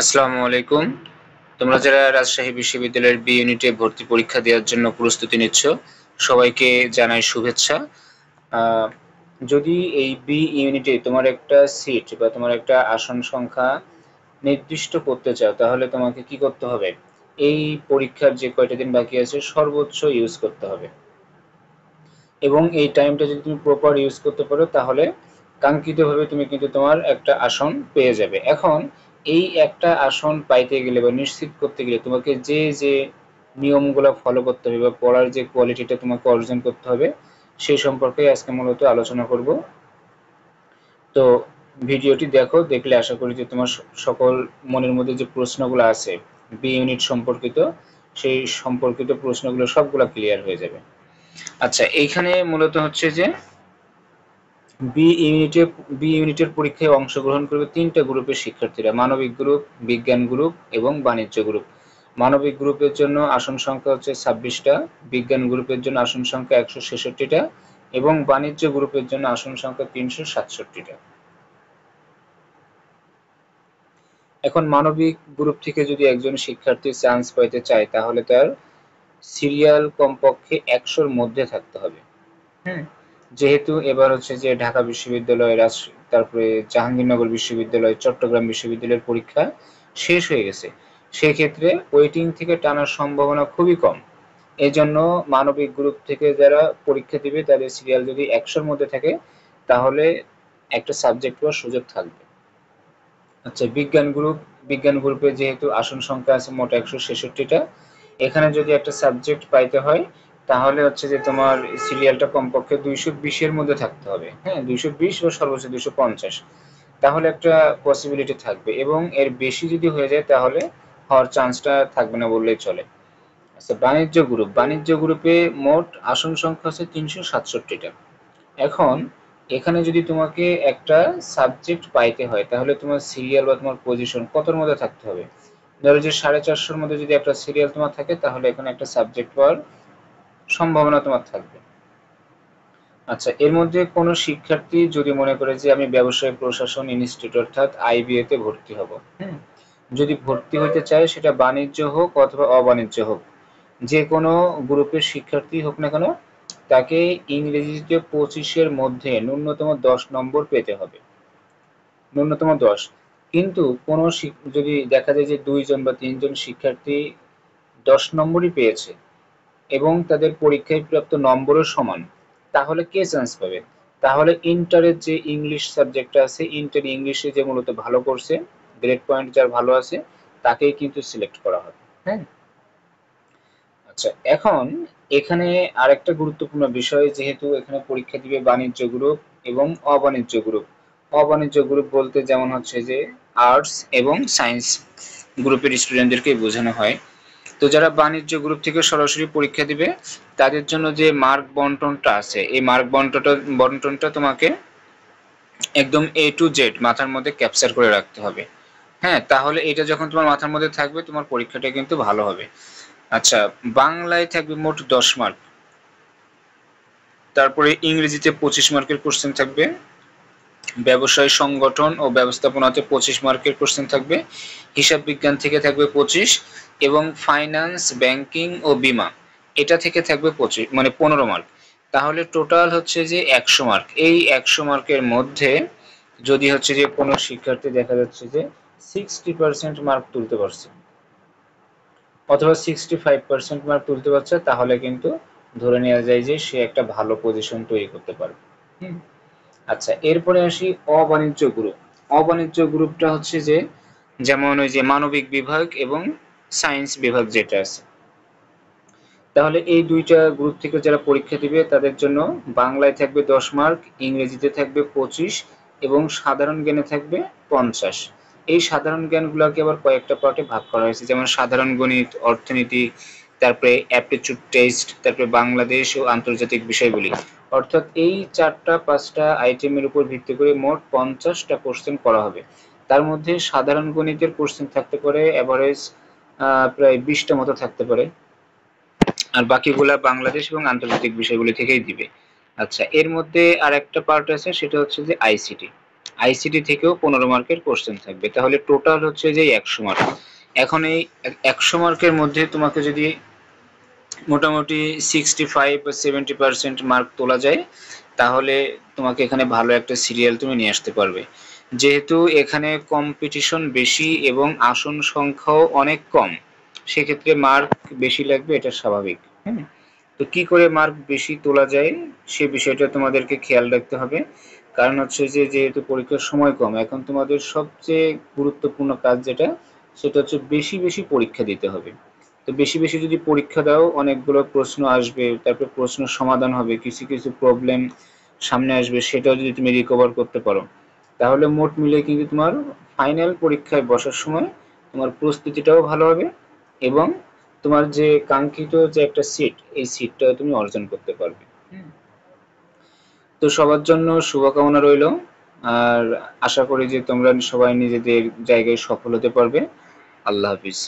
আসসালামু আলাইকুম। তোমরা যারা রাজশাহী বিশ্ববিদ্যালয়ের বি ইউনিটে ভর্তি পরীক্ষা দেওয়ার জন্য প্রস্তুতি নিচ্ছ, সবাইকে জানাই শুভেচ্ছা। যদি এই বি ইউনিটে তোমার একটা সিট বা তোমার একটা আসন সংখ্যা নির্দিষ্ট করতে চাও, তাহলে তোমাকে কি করতে হবে? এই পরীক্ষার যে কয়টা দিন বাকি আছে সর্বোচ্চ ইউজ করতে হবে, এবং এই টাইমটা যদি তুমি প্রপার ইউজ করতে পারো তাহলে কাঙ্ক্ষিতভাবে তুমি কিন্তু তোমার একটা আসন পেয়ে যাবে। এখন এই একটা আসন পাইতে গেলে বা নিশ্চিত করতে গেলে তোমাকে যে যে নিয়মগুলো ফলো করতে হবে বা পড়ার যে কোয়ালিটিটা তোমাকে অর্জন করতে হবে, সেই সম্পর্কে আজকে মূলত আলোচনা করব। তো ভিডিওটি দেখো, দেখলে আশা করি যে তোমার সকল মনের মধ্যে যে প্রশ্নগুলো আছে বি ইউনিট সম্পর্কিত, সেই সম্পর্কিত প্রশ্নগুলো সবগুলো ক্লিয়ার হয়ে যাবে। আচ্ছা, এইখানে মূলত হচ্ছে যে বি ইউনিটের পরীক্ষায় অংশগ্রহণ করবে তিনটা গ্রুপের শিক্ষার্থীরা: মানবিক গ্রুপ, বিজ্ঞান গ্রুপ এবং বাণিজ্য গ্রুপ। মানবিক গ্রুপের জন্য আসন সংখ্যা হচ্ছে 26টা, বিজ্ঞান গ্রুপের জন্য আসন সংখ্যা 166টা এবং বাণিজ্য গ্রুপের জন্য আসন সংখ্যা 367টা। এখন মানবিক গ্রুপ থেকে যদি একজন শিক্ষার্থী চান্স পাইতে চায়, তাহলে তার সিরিয়াল কমপক্ষে 100-র মধ্যে থাকতে হবে। যেহেতু এবার হচ্ছে যে ঢাকা বিশ্ববিদ্যালয়, তারপরে জাহাঙ্গীরনগর বিশ্ববিদ্যালয়, চট্টগ্রাম বিশ্ববিদ্যালয়ের পরীক্ষা শেষ হয়ে গেছে, সেক্ষেত্রে ওয়েটিং থেকে টানার সম্ভাবনা খুবই কম। এই জন্য মানবিক গ্রুপ থেকে যারা পরীক্ষা দিবে তাদের সিরিয়াল যদি 100-র মধ্যে থাকে, তাহলে একটা সাবজেক্ট পাওয়ার সুযোগ থাকবে। আচ্ছা, বিজ্ঞান গ্রুপে যেহেতু আসন সংখ্যা আছে মোট 166টা, এখানে যদি একটা সাবজেক্ট পাইতে হয়, তাহলে হচ্ছে যে তোমার সিরিয়ালটা কমপক্ষে 220-এর মধ্যে থাকতে হবে। হ্যাঁ, 220 বা সর্বোচ্চ 250, তাহলে একটা পসিবিলিটি থাকবে, এবং এর বেশি যদি হয়ে যায় তাহলে হওয়ার চান্সটা থাকবে না বললেই চলে। আচ্ছা, বাণিজ্য গ্রুপে মোট আসন সংখ্যা আছে 367টা। এখন এখানে যদি তোমাকে একটা সাবজেক্ট পাইতে হয়, তাহলে তোমার সিরিয়াল বা তোমার পজিশন কতর মধ্যে থাকতে হবে? ধরো যে 450-র মধ্যে যদি একটা সিরিয়াল তোমার থাকে, তাহলে এখানে একটা সাবজেক্ট পাওয়ার সম্ভাবনা তোমার থাকবে। আচ্ছা, এর মধ্যে কোনো শিক্ষার্থী যদি মনে করে যে আমি ব্যবসায় প্রশাসন ইনস্টিটিউট অর্থাৎ আইবিএ তে ভর্তি হব, যদি ভর্তি হতে চায়, সেটা বাণিজ্য হোক অথবা অবাণিজ্য হোক, যে কোনো গ্রুপের শিক্ষার্থী হোক না কেন, তাকে ইংরেজিতে 25-এর মধ্যে ন্যূনতম 10 নম্বর পেতে হবে, ন্যূনতম 10। কিন্তু কোনো যদি দেখা যায় যে 2জন বা 3জন শিক্ষার্থী 10 নম্বরই পেয়েছে এবং তাদের পরীক্ষায় প্রাপ্ত নম্বরও সমান, তাহলে কে চান্স পাবে? তাহলে ইন্টারের যে ইংলিশ সাবজেক্টটা আছে, ইন্টার ইংলিশে যে মূলত ভালো করছে, গ্রেড পয়েন্ট যার ভালো আছে, তাকেই কিন্তু সিলেক্ট করা হবে। হ্যাঁ। আচ্ছা, এখন এখানে আরেকটা গুরুত্বপূর্ণ বিষয়, যেহেতু এখানে পরীক্ষা দিবে বাণিজ্য গ্রুপ এবং অবাণিজ্য গ্রুপ। অবাণিজ্য গ্রুপ বলতে যেমন হচ্ছে যে আর্টস এবং সায়েন্স গ্রুপের স্টুডেন্টদেরকে বোঝানো হয়। তো যারা বাণিজ্য গ্রুপ থেকে সরাসরি পরীক্ষা দিবে, তাদের জন্য যে মার্ক বন্টনটা আছে, এই মার্ক বন্টনটা তোমাকে একদম এ টু জেড মাথার মধ্যে ক্যাপচার করে রাখতে হবে। হ্যাঁ, তাহলে এটা যখন তোমার মাথার মধ্যে থাকবে, তোমার পরীক্ষাটা কিন্তু ভালো হবে। আচ্ছা, বাংলায় থাকবে মোট 10 মার্ক, তারপরে ইংরেজিতে 25 মার্কের কোশ্চেন থাকবে, ব্যবসায় সংগঠন ও ব্যবস্থাপনাতে 25 মার্কের কোশ্চেন থাকবে, হিসাব বিজ্ঞান থেকে থাকবে 25, এবং ফাইন্যান্স, ব্যাংকিং ও বীমা এটা থেকে থাকবে 25, মানে 15 মার্ক। তাহলে টোটাল হচ্ছে যে 100 মার্ক। এই 100 মার্কের মধ্যে যদি হচ্ছে যে কোনো শিক্ষার্থী দেখা যাচ্ছে যে 60% মার্ক তুলতে পারছে অথবা 65% মার্ক তুলতে পারছে, তাহলে কিন্তু ধরে নেওয়া যায় যে সে একটা ভালো পজিশন তৈরি করতে পারবে। আচ্ছা, এরপরে আসি অবাণিজ্য গ্রুপ। অবাণিজ্য গ্রুপটা হচ্ছে যে যেমন ওই যে মানবিক বিভাগ এবং সায়েন্স বিভাগ যেটা আছে, তাহলে এই দুইটা গ্রুপ থেকে যারা পরীক্ষা দিবে তাদের জন্য বাংলায় থাকবে 10 মার্ক, ইংরেজিতে থাকবে 25 এবং সাধারণ জ্ঞানে থাকবে 50। এই সাধারণ জ্ঞানগুলোকে আবার কয়েকটা পার্টে ভাগ করা হয়েছে, যেমন সাধারণ গণিত, অর্থনীতি, তারপরে অ্যাপটিটিউড টেস্ট, তারপরে বাংলাদেশ ও আন্তর্জাতিক বিষয়গুলি। অর্থাৎ এই 4-5টা আইটেমের উপর ভিত্তি করে মোট 50টা কোশ্চেন করা হবে। তার মধ্যে সাধারণ গণিতের কোশ্চেন থাকতে পারে এভারেজ প্রায় 20টা মতো থাকতে পারে, আর বাকিগুলা বাংলাদেশ এবং আন্তর্জাতিক বিষয়গুলি থেকেই দিবে। আচ্ছা, এর মধ্যে আর একটা পার্ট আছে, সেটা হচ্ছে যে আইসিটি। আইসিটি থেকেও 15 মার্কের কোশ্চেন থাকবে। তাহলে টোটাল হচ্ছে যে 100 মার্ক। এখন এই 100 মার্কের মধ্যে তোমাকে যদি মোটামুটি 65 বা 70% মার্ক তোলা যায়, তাহলে তোমাকে এখানে ভালো একটা সিরিয়াল তুমি নিয়ে আসতে পারবে। যেহেতু এখানে কম্পিটিশন বেশি এবং আসন সংখ্যাও অনেক কম, সেক্ষেত্রে মার্ক বেশি লাগবে, এটা স্বাভাবিক। হ্যাঁ, তো কি করে মার্ক বেশি তোলা যায় সে বিষয়টা তোমাদেরকে খেয়াল রাখতে হবে। কারণ হচ্ছে যে যেহেতু পরীক্ষার সময় কম, এখন তোমাদের সবচেয়ে গুরুত্বপূর্ণ কাজ যেটা, সেটা হচ্ছে বেশি বেশি পরীক্ষা দিতে হবে। তো বেশি বেশি যদি পরীক্ষা দাও, অনেকগুলো প্রশ্ন আসবে, তারপর প্রশ্ন সমাধান হবে, কিছু কিছু প্রবলেম সামনে আসবে, সেটাও যদি তুমি রিকভার করতে পারো, তাহলে মোট মিলিয়ে কিন্তু তোমার ফাইনাল পরীক্ষায় বসার সময় তোমার প্রস্তুতিটাও ভালো হবে, এবং তোমার যে কাঙ্ক্ষিত যে একটা সিট, এই সিটটাও তুমি অর্জন করতে পারবে। তো সবার জন্য শুভকামনা রইল, আর আশা করি যে তোমরা সবাই নিজেদের জায়গায় সফল হতে পারবে। আল্লাহ হাফিজ।